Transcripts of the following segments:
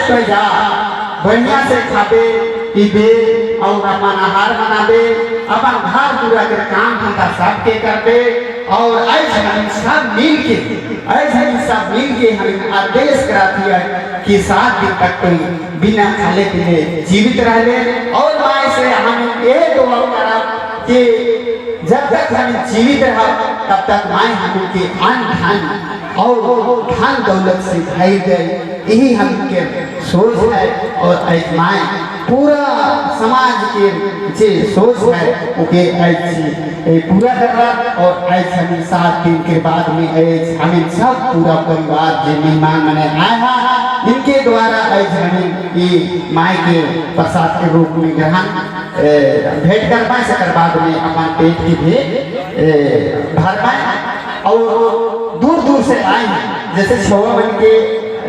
तो जा बढ़िया से खाबे पीबे और अपन आहार बनाबे, अपन घर पूरा के काम धंधा सबके करबे और ऐसे हम सब मिल के हम आदेश कराती है कि 7 दिन तक कोई बिना खाले पीले जीवित रहे। और माय से हम ये दुआ करा कि जब तक हम जीवित रहा तब तक माय हमके अन्न धन और धन दौलत से भर गए, यही हमके सोच है। और माय पूरा समाज के जे सोच है ओके ऐसे पूरा करना। और ऐसे हम 7 दिन के बाद में हमें सब पूरा परिवार जो मेहमान मने आया इनके द्वारा ऐसे हमें ये माय के प्रसाद के रूप में ग्रहण भेंट कर पाए, सकर बाद में अपन पेट की भी भर पाए। और दूर दूर से आए हैं, जैसे छुआ बन के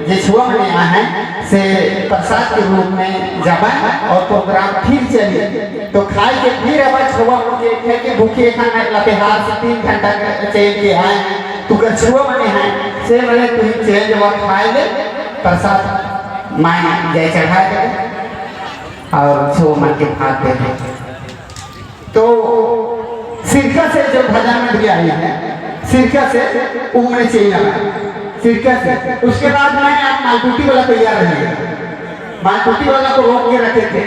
जे छुआ बने आए हैं से प्रसाद के रूप में जाबा और प्रोग्राम फिर चले तो खाए के फिर अब छुआ के खे के भूखे खाना लपेहार से 3 घंटा चल के आए तू का छुआ बने हैं से बोले तू चेंज व खाए ले प्रसाद माय जय चढ़ा के और छुआ मन के खाते हैं। तो सिरका से जो भजन में भी आई है, सिरका से उम्र चाहिए सिरका से। उसके बाद में आप मालपुटी वाला तैयार रहिए, मालपुटी वाला को रोक के रखे थे,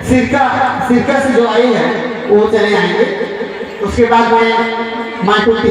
सिरका से जो आई है वो चले आएंगे। उसके बाद में मालपुटी